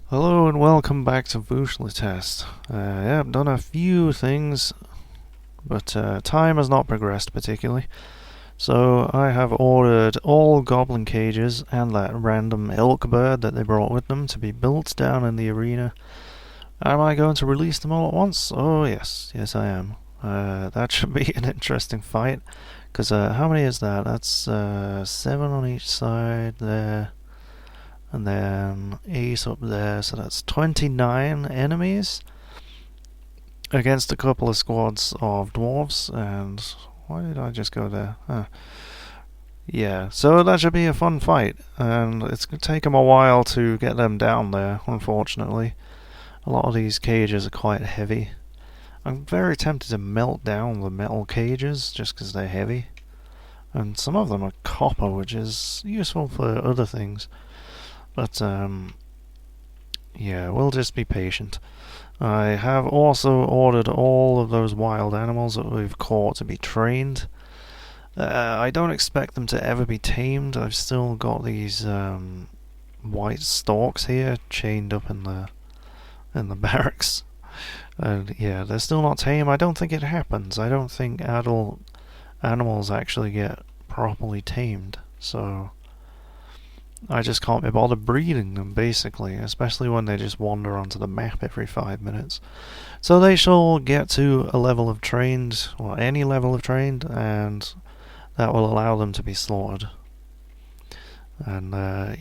Hello and welcome back to Vúshlitast. Yeah, I've done a few things, but time has not progressed particularly. So I have ordered all goblin cages and that random elk bird that they brought with them to be built down in the arena. Am I going to release them all at once? Oh yes, yes I am. That should be an interesting fight, because how many is that? That's 7 on each side there. And then ace up there, so that's 29 enemies against a couple of squads of dwarves. And why did I just go there? Yeah, so that should be a fun fight, and it's going to take them a while to get them down there, unfortunately. A lot of these cages are quite heavy. I'm very tempted to melt down the metal cages just because they're heavy. And some of them are copper, which is useful for other things. But yeah, we'll just be patient. I have also ordered all of those wild animals that we've caught to be trained. I don't expect them to ever be tamed. I've still got these white storks here chained up in the barracks, and yeah, they're still not tame. I don't think it happens. I don't think adult animals actually get properly tamed. So I just can't be bothered breeding them, basically, especially when they just wander onto the map every 5 minutes. So they shall get to a level of trained, or any level of trained, and that will allow them to be slaughtered. And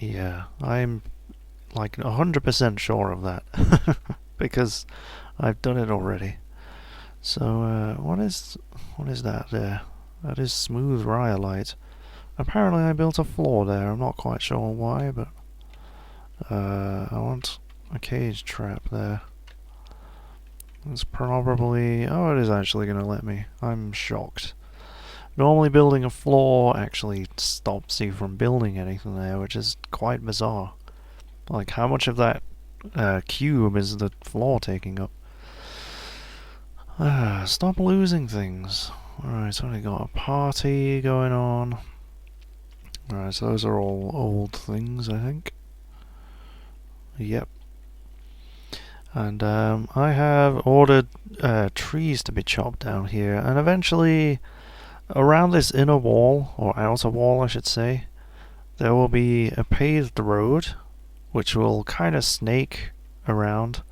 yeah, I'm like 100% sure of that, because I've done it already. So what is that there? That is smooth rhyolite. Apparently I built a floor there, I'm not quite sure why, but I want a cage trap there. It's probably... oh, it is actually going to let me. I'm shocked. Normally building a floor actually stops you from building anything there, which is quite bizarre. Like, how much of that cube is the floor taking up? Stop losing things. Alright, so we got a party going on. Alright, so those are all old things, I think. Yep. And I have ordered trees to be chopped down here, and eventually around this inner wall, or outer wall I should say, there will be a paved road which will kind of snake around.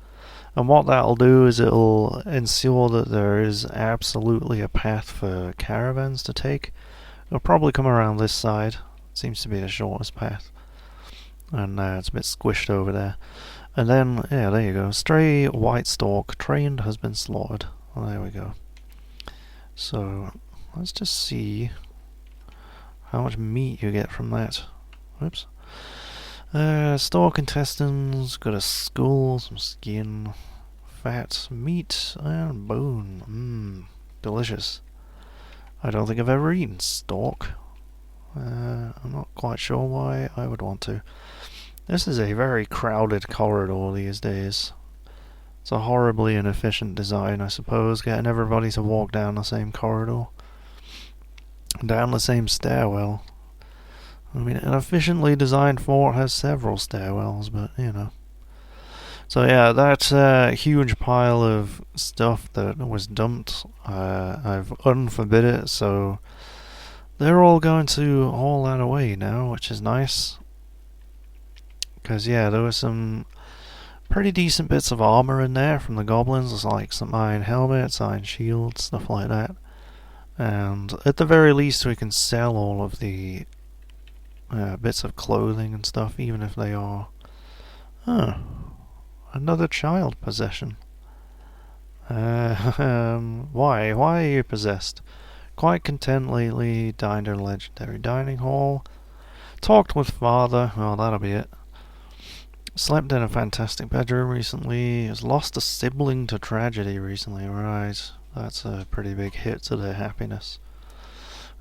And what that'll do is it'll ensure that there is absolutely a path for caravans to take. It'll probably come around this side. Seems to be the shortest path, and it's a bit squished over there. And then, yeah, there you go. Stray white stork trained has been slaughtered. Well, there we go. So let's just see how much meat you get from that. Whoops. Stork intestines, got a skull, some skin, fat, meat, and bone. Delicious. I don't think I've ever eaten stork. I'm not quite sure why I would want to. This is a very crowded corridor these days. It's a horribly inefficient design, I suppose, getting everybody to walk down the same corridor. Down the same stairwell. I mean, an efficiently designed fort has several stairwells, but, you know. So yeah, that huge pile of stuff that was dumped, I've unforbid it, so they're all going to haul that away now, which is nice. Because, yeah, there were some pretty decent bits of armor in there from the goblins, like some iron helmets, iron shields, stuff like that. And at the very least we can sell all of the bits of clothing and stuff, even if they are... another child possession. Why? Why are you possessed? Quite content lately, dined in a legendary dining hall. Talked with father, well that'll be it. Slept in a fantastic bedroom recently. Has lost a sibling to tragedy recently, right. That's a pretty big hit to their happiness.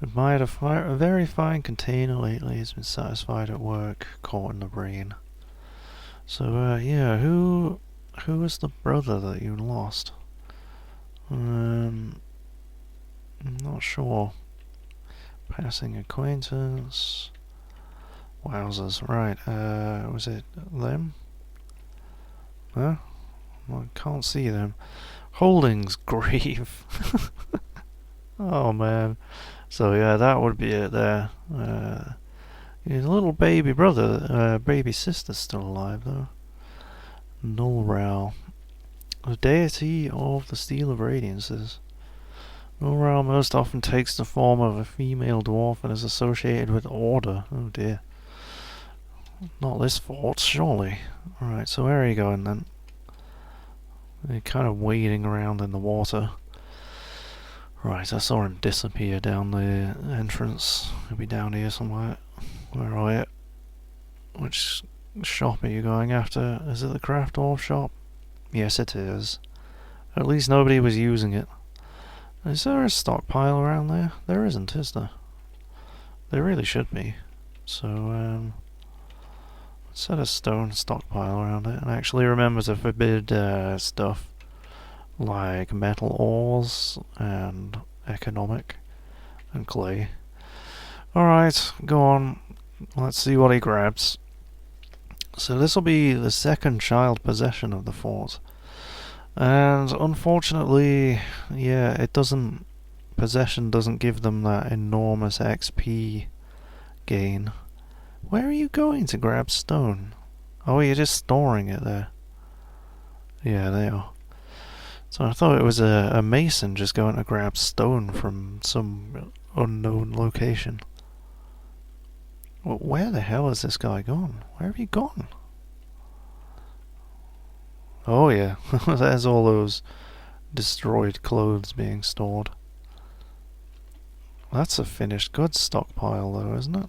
Admired a very fine container lately. Has been satisfied at work. Caught in the brain. So, yeah, who is the brother that you lost? I'm not sure. Passing acquaintance. Wowzers. Right, was it them? Huh? I can't see them. Holdings grave. Oh man. So yeah, that would be it there. His little baby brother, baby sister's still alive though. Null the deity of the Steel of Radiances. Null most often takes the form of a female dwarf and is associated with order. Oh dear. Not this fort, surely. Alright, so where are you going then? You're kind of wading around in the water. Right, I saw him disappear down the entrance. He'll be down here somewhere. Where are you? Which shop are you going after? Is it the craft dwarf shop? Yes, it is. At least nobody was using it. Is there a stockpile around there? There isn't, is there? There really should be. So, let's set a stone stockpile around it and actually remember to forbid stuff like metal ores and economic and clay. Alright, go on. Let's see what he grabs. So this will be the second child possession of the fort. And unfortunately, yeah, it doesn't... Possession doesn't give them that enormous XP gain. Where are you going to grab stone? Oh, you're just storing it there. Yeah, they are. So I thought it was a mason just going to grab stone from some unknown location. Well, where the hell has this guy gone? Where have you gone? Oh yeah, there's all those destroyed clothes being stored. That's a finished goods stockpile though, isn't it?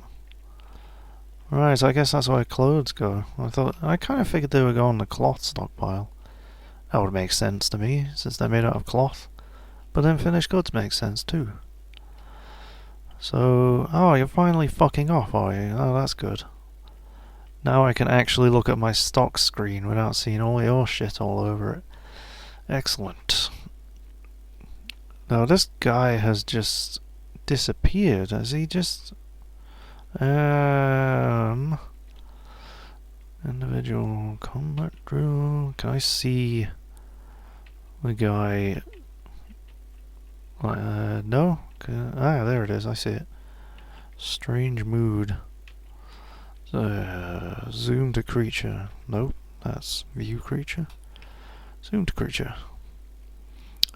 Right, I guess that's where clothes go. I kind of figured they would go on the cloth stockpile. That would make sense to me, since they're made out of cloth. But then finished goods makes sense too. So, oh, you're finally fucking off, are you? Oh, that's good. Now I can actually look at my stock screen without seeing all your shit all over it. Excellent. Now this guy has just disappeared. Has he just... Individual combat drill. Can I see the guy? No? There it is. I see it. Strange mood. Zoom to creature. Nope. That's view creature. Zoom to creature.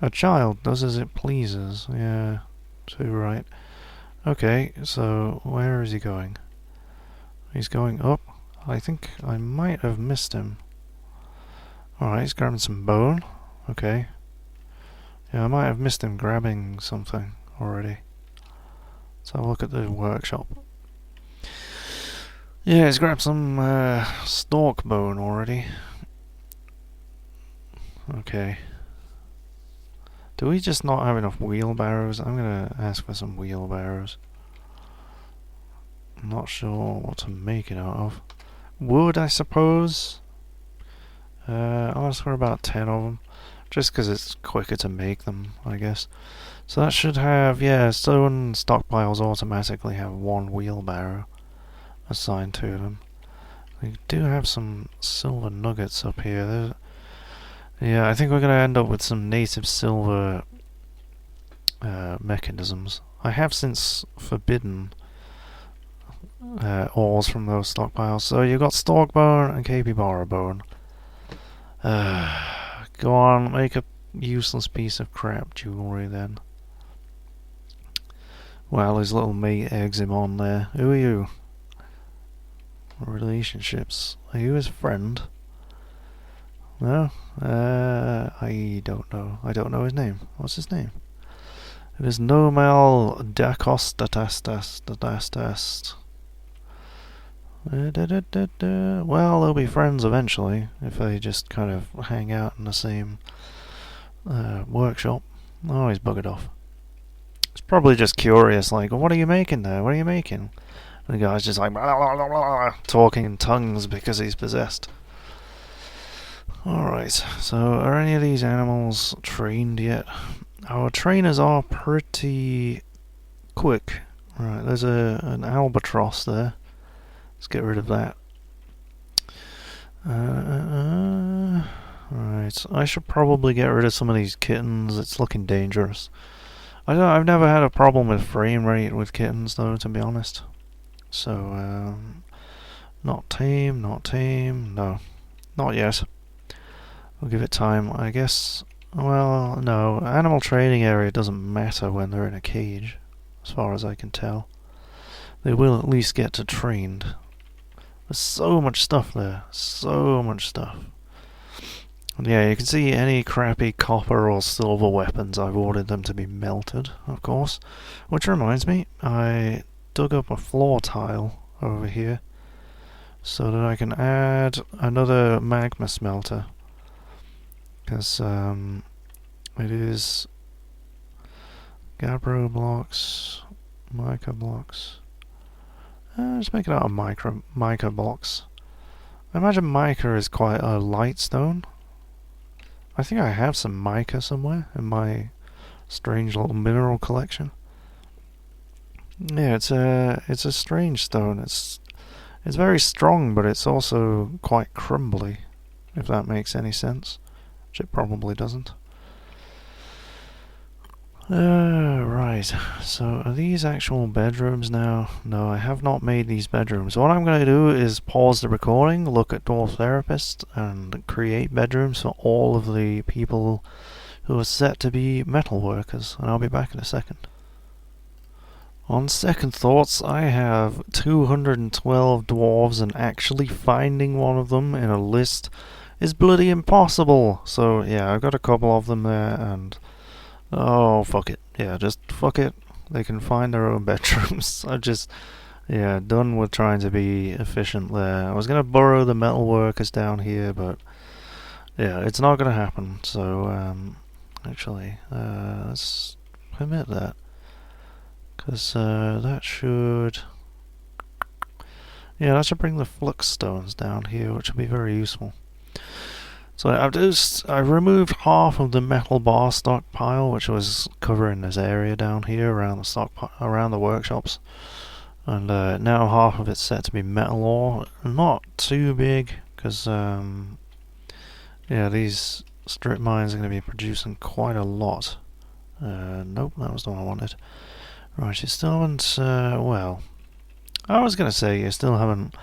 A child does as it pleases. Yeah. Too right. Okay, so where is he going? He's going up. I think I might have missed him. Alright, he's grabbing some bone. Okay. Yeah, I might have missed him grabbing something already. Let's have a look at the workshop. Yeah, he's grabbed some stalk bone already. Okay. Do we just not have enough wheelbarrows? I'm gonna ask for some wheelbarrows. I'm not sure what to make it out of. Wood, I suppose. I'll ask for about 10 of them. Just because it's quicker to make them, I guess. So that should have, yeah, stone stockpiles automatically have one wheelbarrow assigned to them. We do have some silver nuggets up here. Yeah, I think we're going to end up with some native silver mechanisms. I have since forbidden ores from those stockpiles. So you've got stalk bone and capybara bone. Go on, make a useless piece of crap jewellery then. Well, his little mate eggs him on there. Who are you? Relationships. Are you his friend? No? I don't know. I don't know his name. What's his name? It is Nomel Dacostatastastastas. Well, they'll be friends eventually if they just kind of hang out in the same workshop. Oh, he's buggered off. He's probably just curious, like, what are you making there? What are you making? And the guy's just like, blah, blah, blah, blah, talking in tongues because he's possessed. Alright, so are any of these animals trained yet? Our trainers are pretty quick. Right, there's an albatross there. Let's get rid of that. Right, I should probably get rid of some of these kittens. It's looking dangerous. I've never had a problem with frame rate with kittens, though, to be honest. So, not tame, no, not yet. We'll give it time, I guess. Well, no, animal training area doesn't matter when they're in a cage, as far as I can tell. They will at least get to trained. There's so much stuff there, so much stuff. And yeah, you can see any crappy copper or silver weapons, I've ordered them to be melted, of course. Which reminds me, I dug up a floor tile over here so that I can add another magma smelter. Because it is gabbro blocks, mica blocks. Just make it out of mica blocks. I imagine mica is quite a light stone. I think I have some mica somewhere in my strange little mineral collection. Yeah, it's a strange stone. It's very strong, but it's also quite crumbly, if that makes any sense. Which it probably doesn't. Right, so are these actual bedrooms now? No, I have not made these bedrooms. What I'm going to do is pause the recording, look at Dwarf Therapist, and create bedrooms for all of the people who are set to be metal workers, and I'll be back in a second. On second thoughts, I have 212 dwarves, and actually finding one of them in a list is bloody impossible. So yeah, I've got a couple of them there, and oh, fuck it. Yeah, just fuck it. They can find their own bedrooms. I'm just, yeah, done with trying to be efficient there. I was going to borrow the metal workers down here, but yeah, it's not going to happen. So, actually, let's permit that. Because that should... yeah, that should bring the flux stones down here, which will be very useful. So I've removed half of the metal bar stockpile, which was covering this area down here around the workshops, and now half of it's set to be metal ore. Not too big, because yeah, these strip mines are going to be producing quite a lot. Nope, that was the one I wanted. Right, you still haven't. Well, I was going to say you still haven't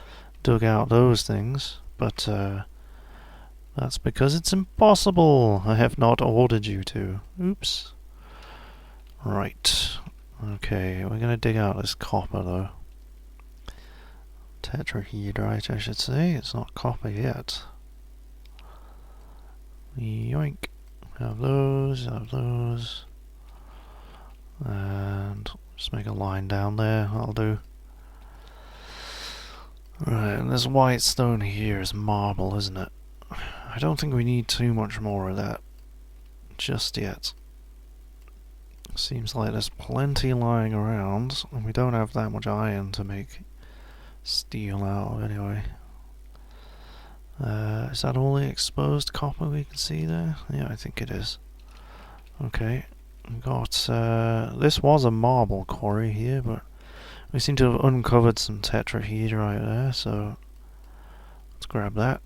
dug out those things, but. That's because it's impossible. I have not ordered you to. Oops. Right. Okay, we're going to dig out this copper, though. Tetrahedrite, I should say. It's not copper yet. Yoink. Have those, have those. And just make a line down there. That'll do. Right, and this white stone here is marble, isn't it? I don't think we need too much more of that just yet. Seems like there's plenty lying around, and we don't have that much iron to make steel out of anyway. Is that all the exposed copper we can see there? Yeah, I think it is. Okay, we've got... this was a marble quarry here, but we seem to have uncovered some tetrahedrite there, so let's grab that.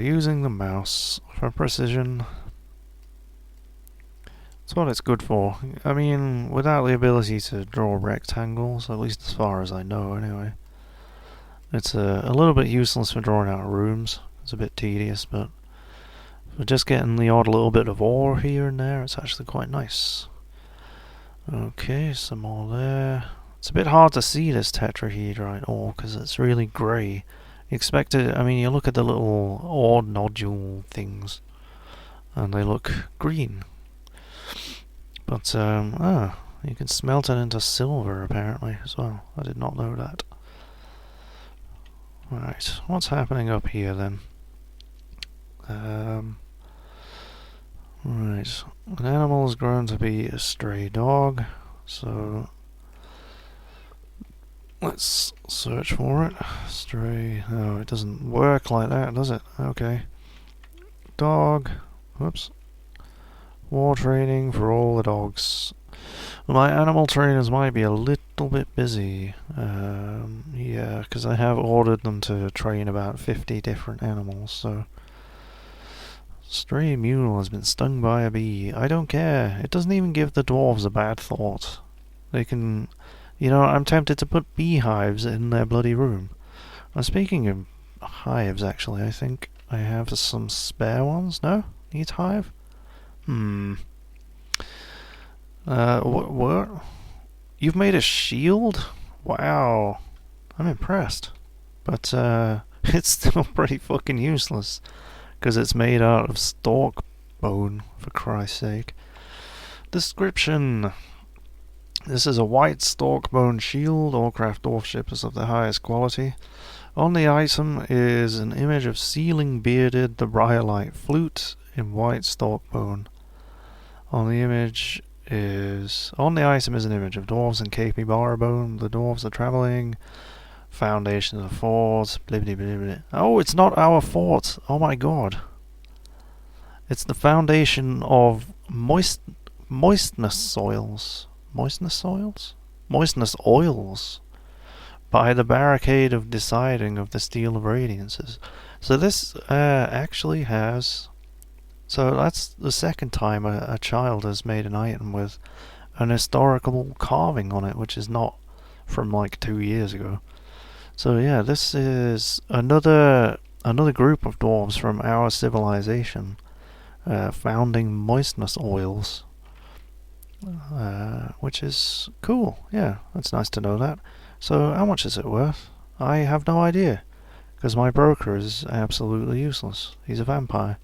Using the mouse for precision. That's what it's good for. I mean, without the ability to draw rectangles, at least as far as I know anyway. It's a little bit useless for drawing out rooms. It's a bit tedious, but for just getting the odd little bit of ore here and there, it's actually quite nice. Okay, some more there. It's a bit hard to see this tetrahedrite ore because it's really grey. You expect it, I mean, you look at the little ore nodule things and they look green. But, you can smelt it into silver apparently as well. I did not know that. Right, what's happening up here then? Right, an animal has grown to be a stray dog, so let's search for it. Stray, oh, it doesn't work like that, does it? Okay. Dog, whoops. War training for all the dogs. Well, my animal trainers might be a little bit busy. Yeah, because I have ordered them to train about 50 different animals, so... Stray mule has been stung by a bee. I don't care. It doesn't even give the dwarves a bad thought. They can... You know, I'm tempted to put beehives in their bloody room. Speaking of hives, actually, I think I have some spare ones. No? Needs hive? What? You've made a shield? Wow. I'm impressed. But, it's still pretty fucking useless. Because it's made out of stork bone, for Christ's sake. Description. This is a white stork bone shield. All craft dwarf ship is of the highest quality. On the item is an image of Sealing Bearded the Briarlight Flute in white stork bone. On the item is an image of dwarves and capybara bone. The dwarves are travelling. Foundation of the fort. Blibbity blibbity. Oh, it's not our fort. Oh my god. It's the foundation of moistness soils. Moistness soils? Moistness oils. By the barricade of deciding of the Steel of Radiances. So this actually has... So that's the second time a child has made an item with an historical carving on it, which is not from like 2 years ago. So yeah, this is another group of dwarves from our civilization founding moistness oils, which is cool. Yeah, that's nice to know that. So how much is it worth? I have no idea, because my broker is absolutely useless. He's a vampire.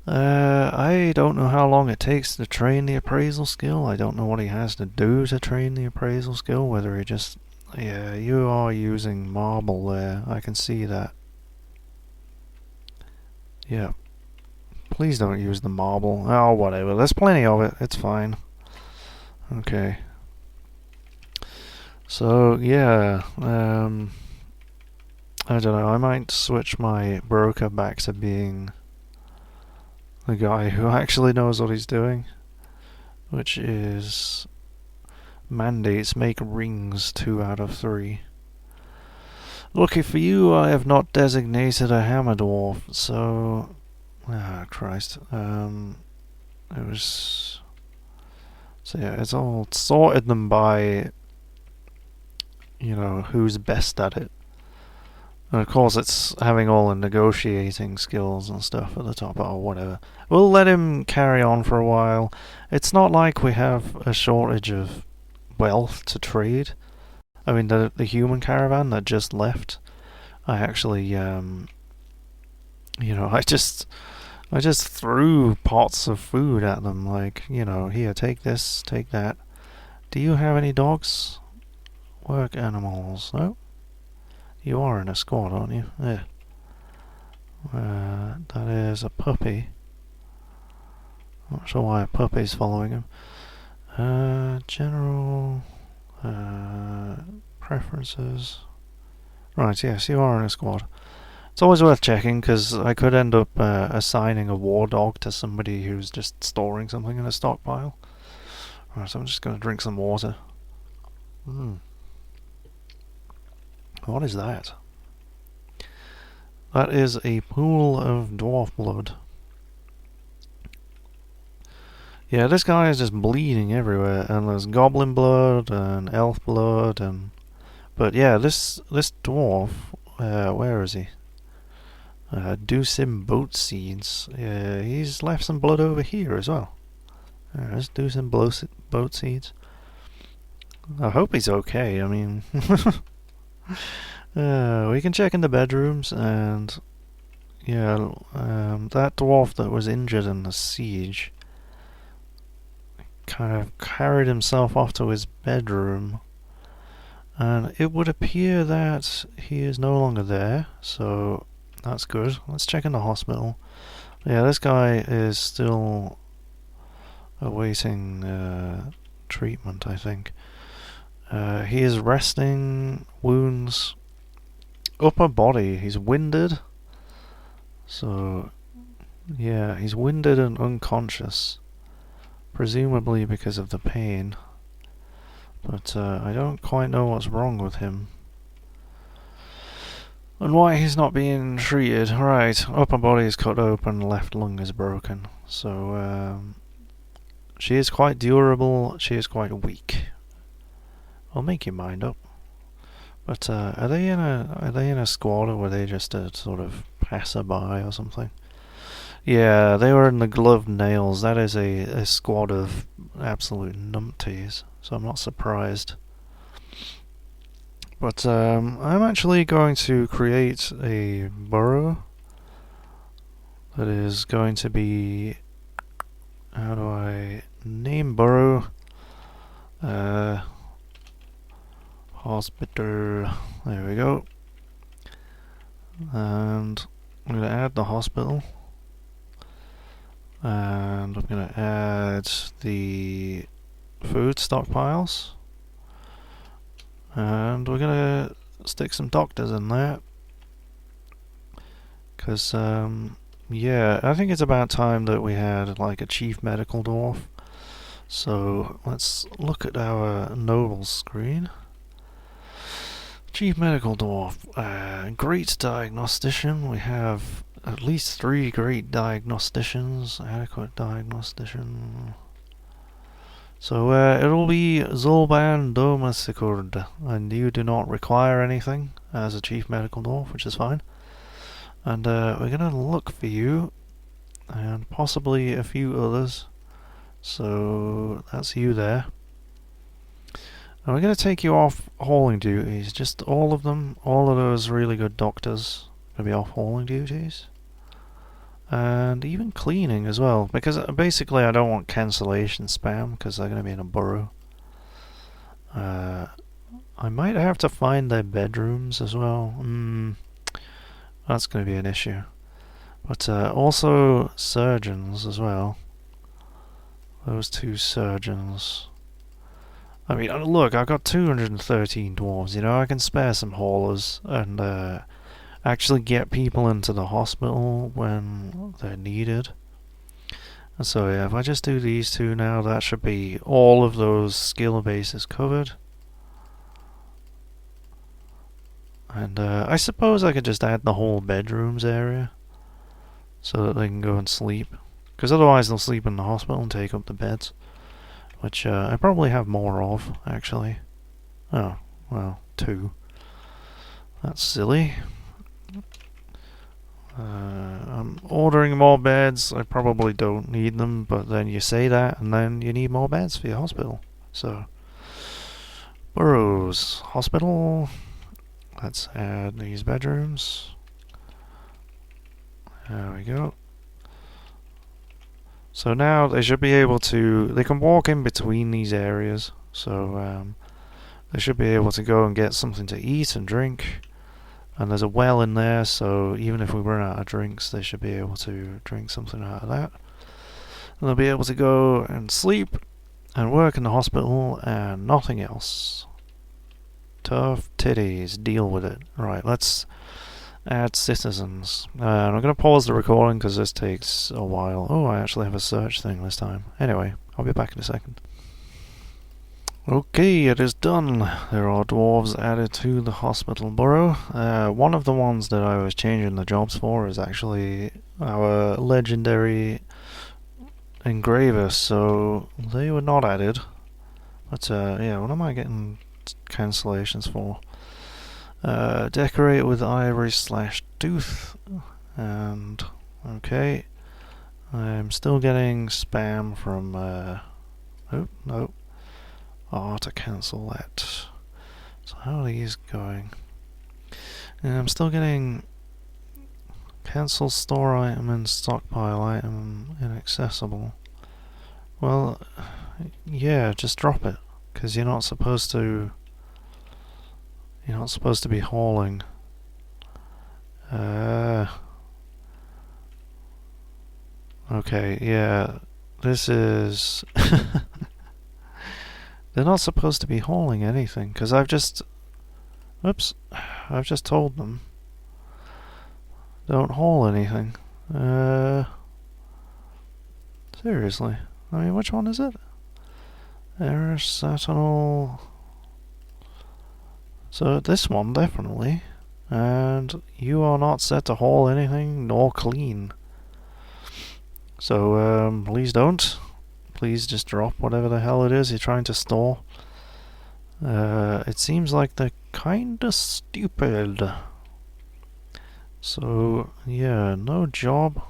I don't know how long it takes to train the appraisal skill. I don't know what he has to do to train the appraisal skill, whether he just... Yeah, you are using marble there. I can see that. Yeah. Please don't use the marble. Oh, whatever. There's plenty of it. It's fine. Okay. So, yeah. I don't know. I might switch my broker back to being the guy who actually knows what he's doing. Which is... Mandates make rings 2 out of 3. Lucky for you, I have not designated a hammer dwarf, so... Ah, Christ. It was... So yeah, it's all sorted them by... You know, who's best at it. And of course it's having all the negotiating skills and stuff at the top, or whatever. We'll let him carry on for a while. It's not like we have a shortage of wealth to trade. I mean, the human caravan that just left, I actually, you know, I just threw pots of food at them, like, you know, here, take this, take that. Do you have any dogs? Work animals? No? You are in a squad, aren't you? Yeah. That is a puppy. Not sure why a puppy's following him. General preferences. Right, yes, you are in a squad. It's always worth checking, because I could end up assigning a war dog to somebody who's just storing something in a stockpile. Right, so I'm just going to drink some water. What is that? That is a pool of dwarf blood. Yeah, this guy is just bleeding everywhere, and there's goblin blood and elf blood, and... But yeah, this dwarf, where is he? Doosim boat seeds. He's left some blood over here as well. Let's do some boat seeds. I hope he's okay. I mean, we can check in the bedrooms, and yeah, that dwarf that was injured in the siege kind of carried himself off to his bedroom, and it would appear that he is no longer there, so that's good. Let's check in the hospital. Yeah, this guy is still awaiting treatment, I think. He is resting, wounds, upper body, he's winded, so yeah, he's winded and unconscious. presumably because of the pain. But I don't quite know what's wrong with him. And why he's not being treated. Right, upper body is cut open, left lung is broken. So, she is quite durable, she is quite weak. I'll make your mind up. But are they in a squad, or were they just a sort of passerby or something? Yeah, they were in the gloved nails. That is a squad of absolute numpties, so I'm not surprised. But I'm actually going to create a burrow that is going to be... How do I name burrow? Hospital. There we go. And I'm going to add the hospital. And I'm going to add the food stockpiles. And we're going to stick some doctors in there. Because, yeah, I think it's about time that we had like a chief medical dwarf. So let's look at our nobles screen. Chief medical dwarf, great diagnostician. We have at least 3 great diagnosticians. Adequate diagnostician. So it'll be Zolban Domasikurd, and you do not require anything as a chief medical dwarf, which is fine. And we're gonna look for you, and possibly a few others. So that's you there. And we're gonna take you off hauling duties, just all of them, all of those really good doctors gonna be off hauling duties. And even cleaning as well, because basically I don't want cancellation spam, because they're going to be in a burrow. I might have to find their bedrooms as well. That's going to be an issue. But also surgeons as well. Those 2 surgeons. I mean, look, I've got 213 dwarves, you know, I can spare some haulers and actually get people into the hospital when they're needed. And so yeah, if I just do these 2 now, that should be all of those skill bases covered. And I suppose I could just add the whole bedrooms area so that they can go and sleep, because otherwise they'll sleep in the hospital and take up the beds, which I probably have more of, actually. Oh, well, 2. That's silly. I'm ordering more beds. I probably don't need them, but then you say that and then you need more beds for your hospital. So, burrows, hospital. Let's add these bedrooms. There we go. So now they should be able to, they can walk in between these areas. So they should be able to go and get something to eat and drink. And there's a well in there, so even if we run out of drinks, they should be able to drink something out of that. And they'll be able to go and sleep and work in the hospital and nothing else. Tough titties, deal with it. Right, let's add citizens. And I'm going to pause the recording because this takes a while. Oh, I actually have a search thing this time. Anyway, I'll be back in a second. Okay, it is done. There are dwarves added to the hospital burrow. One of the ones that I was changing the jobs for is actually our legendary engraver, so they were not added. But yeah, what am I getting cancellations for? Decorate with ivory / tooth, and okay. I'm still getting spam from oh, no. To cancel that. So how are these going? And I'm still getting cancel store item and stockpile item inaccessible. Well, yeah, just drop it, because you're not supposed to be hauling. Okay, yeah, this is they're not supposed to be hauling anything, because I've just told them don't haul anything. Seriously, I mean, which one is it? Sentinel. So this one, definitely. And you are not set to haul anything nor clean. So, please don't. Please just drop whatever the hell it is you're trying to store. It seems like they're kinda stupid. So, yeah, no job.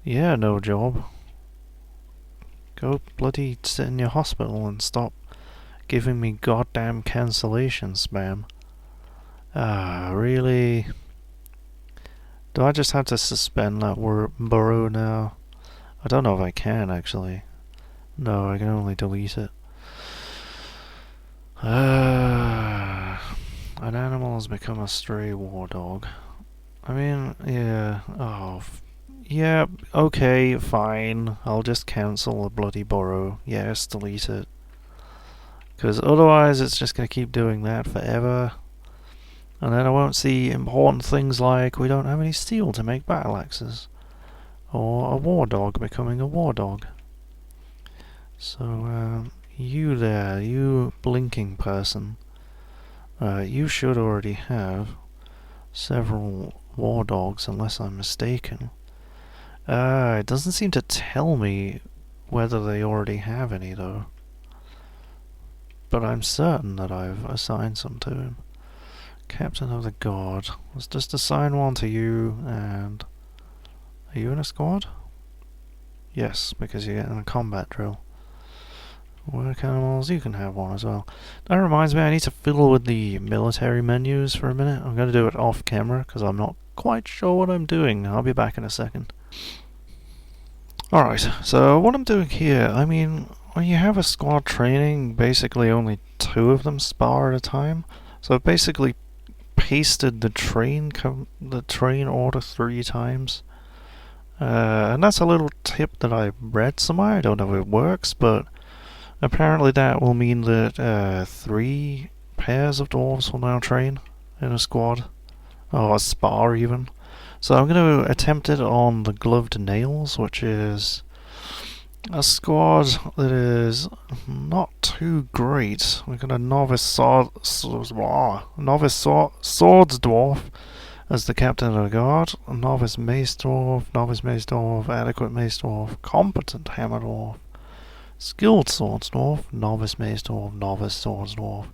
Yeah, no job. Go bloody sit in your hospital and stop giving me goddamn cancellation spam. Really? Do I just have to suspend that burrow now? I don't know if I can, actually. No, I can only delete it. An animal has become a stray war dog. I mean, yeah. Yeah, okay, fine. I'll just cancel the bloody burrow. Yes, delete it. Because otherwise it's just going to keep doing that forever. And then I won't see important things like we don't have any steel to make battle axes. Or a war dog becoming a war dog. So, you there, you blinking person. You should already have several war dogs, unless I'm mistaken. It doesn't seem to tell me whether they already have any, though. But I'm certain that I've assigned some to him. Captain of the Guard. Let's just assign one to you, and... Are you in a squad? Yes, because you're getting a combat drill. Work animals, you can have one as well. That reminds me, I need to fiddle with the military menus for a minute. I'm going to do it off camera, because I'm not quite sure what I'm doing. I'll be back in a second. Alright, so what I'm doing here, I mean, when you have a squad training, basically only 2 of them spar at a time. So I've basically pasted the train order 3 times. And that's a little tip that I read somewhere. I don't know if it works, but apparently that will mean that 3 pairs of dwarves will now train in a squad. Or a spar even. So I'm going to attempt it on the Gloved Nails, which is a squad that is not too great. We've got a novice swords dwarf as the captain of the guard, a novice mace dwarf, adequate mace dwarf, competent hammer dwarf, skilled swords dwarf, novice mace dwarf, novice swords dwarf,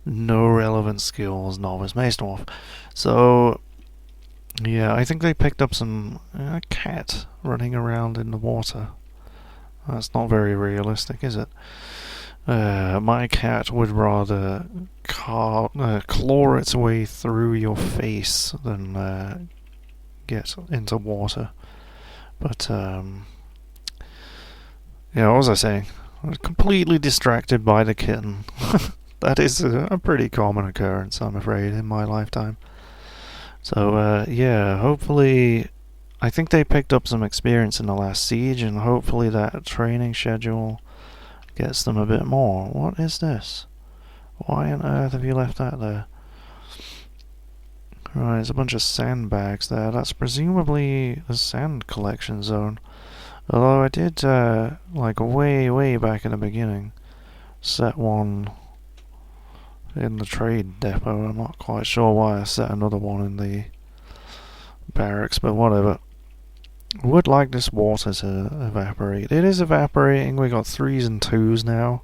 no relevant skills, novice mace dwarf. So yeah, I think they picked up some cat running around in the water. That's not very realistic, is it? My cat would rather claw its way through your face than get into water. But, yeah, what was I saying? I was completely distracted by the kitten. That is a pretty common occurrence, I'm afraid, in my lifetime. So, yeah, hopefully... I think they picked up some experience in the last siege, and hopefully that training schedule gets them a bit more. What is this? Why on earth have you left that there? Right, there's a bunch of sandbags there. That's presumably the sand collection zone. Although I did, like way back in the beginning, set one in the trade depot. I'm not quite sure why I set another one in the barracks, but whatever. Would like this water to evaporate. It is evaporating. We got 3s and 2s now.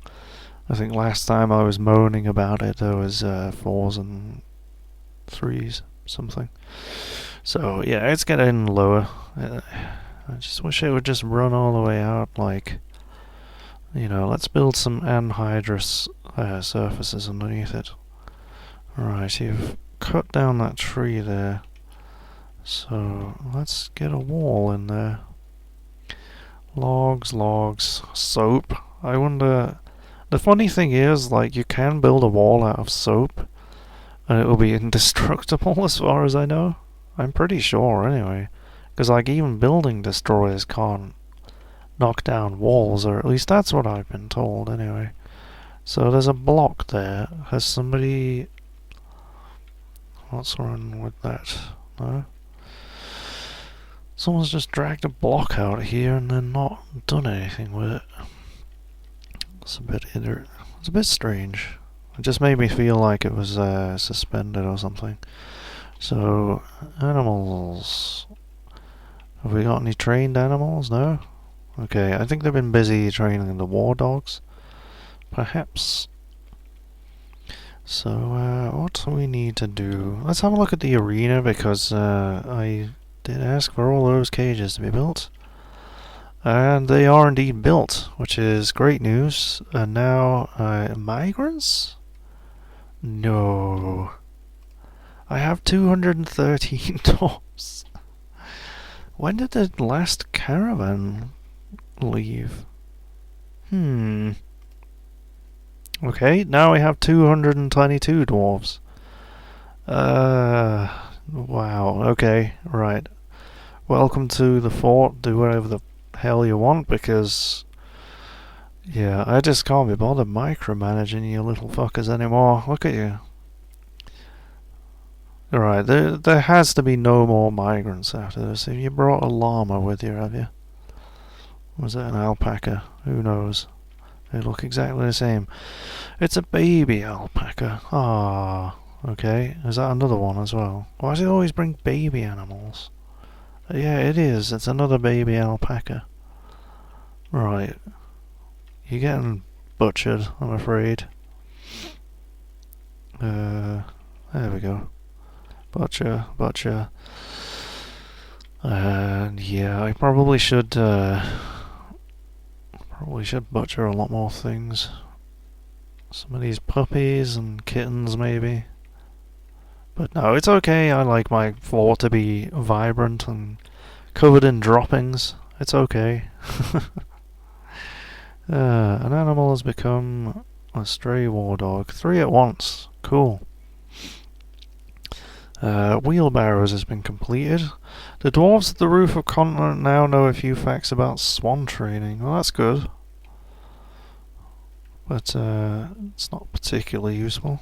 I think last time I was moaning about it there was 4s and 3s, something. So yeah, it's getting lower. I just wish it would just run all the way out, like, you know, let's build some anhydrous surfaces underneath it. Right, you've cut down that tree there. So, let's get a wall in there. Logs, soap. I wonder... The funny thing is, like, you can build a wall out of soap, and it will be indestructible as far as I know. I'm pretty sure, anyway. Because, like, even building destroyers can't knock down walls, or at least that's what I've been told, anyway. So, there's a block there. Has somebody... What's wrong with that? No? Someone's just dragged a block out here and then not done anything with it. It's a bit strange. It just made me feel like it was suspended or something. So, animals. Have we got any trained animals? No? Okay, I think they've been busy training the war dogs. Perhaps. So, what do we need to do? Let's have a look at the arena, because I did ask for all those cages to be built. And they are indeed built, which is great news. And now, migrants? No. I have 213 dwarfs. When did the last caravan leave? Okay, now we have 222 dwarves. Wow, okay, right. Welcome to the fort, do whatever the hell you want, because... yeah, I just can't be bothered micromanaging you little fuckers anymore. Look at you. Alright, there has to be no more migrants after this. Have you brought a llama with you, have you? Was it an alpaca? Who knows? They look exactly the same. It's a baby alpaca. Ah, okay. Is that another one as well? Why does it always bring baby animals? Yeah, it is. It's another baby alpaca. Right. You're getting butchered, I'm afraid. There we go. Butcher. And yeah, I probably should butcher a lot more things. Some of these puppies and kittens, maybe. But no, it's okay. I like my floor to be vibrant and covered in droppings. It's okay. An animal has become a stray war dog. 3 at once. Cool. Wheelbarrows has been completed. The dwarves at the roof of continent now know a few facts about swan training. Well, that's good. But it's not particularly useful.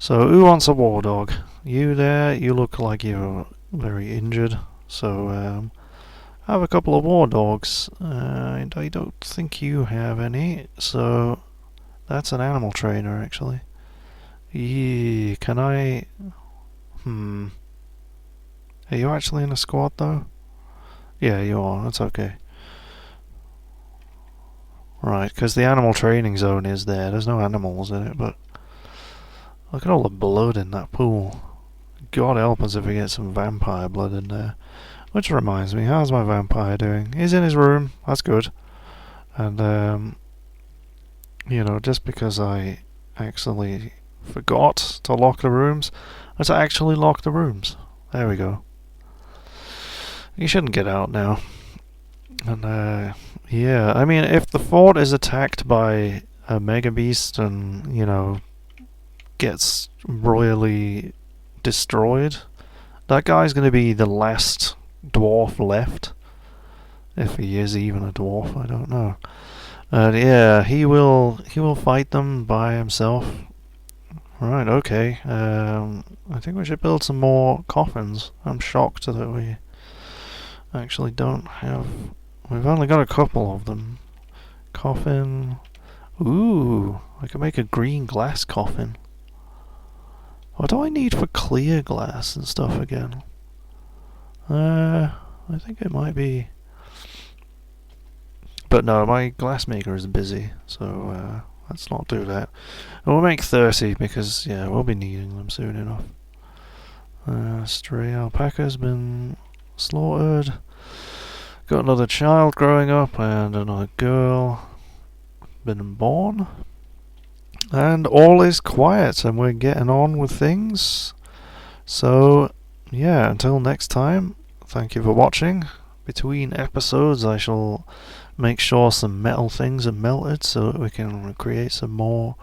So, who wants a war dog? You there, you look like you're very injured. So, have a couple of war dogs. And I don't think you have any. So, that's an animal trainer, actually. Yeah, can I... Are you actually in a squad, though? Yeah, you are. That's okay. Right, because the animal training zone is there. There's no animals in it, but... look at all the blood in that pool. God help us if we get some vampire blood in there. Which reminds me, how's my vampire doing? He's in his room. That's good. And, you know, just because I actually forgot to lock the rooms, let's actually lock the rooms. There we go. You shouldn't get out now. And, yeah, I mean, if the fort is attacked by a mega beast and, you know, gets royally destroyed, that guy's going to be the last dwarf left. If he is even a dwarf, I don't know. And yeah, he will fight them by himself. Right, okay. I think we should build some more coffins. I'm shocked that we actually don't have... we've only got a couple of them. Coffin... ooh, I can make a green glass coffin. What do I need for clear glass and stuff again? I think it might be... but no, my glass maker is busy, so let's not do that. And we'll make 30 because, yeah, we'll be needing them soon enough. Stray alpaca's been slaughtered. Got another child growing up and another girl been born. And all is quiet and we're getting on with things. So, yeah, until next time, thank you for watching. Between episodes I shall make sure some metal things are melted so that we can create some more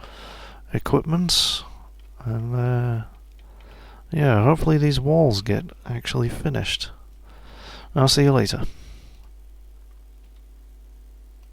equipment. And yeah, hopefully these walls get actually finished. I'll see you later.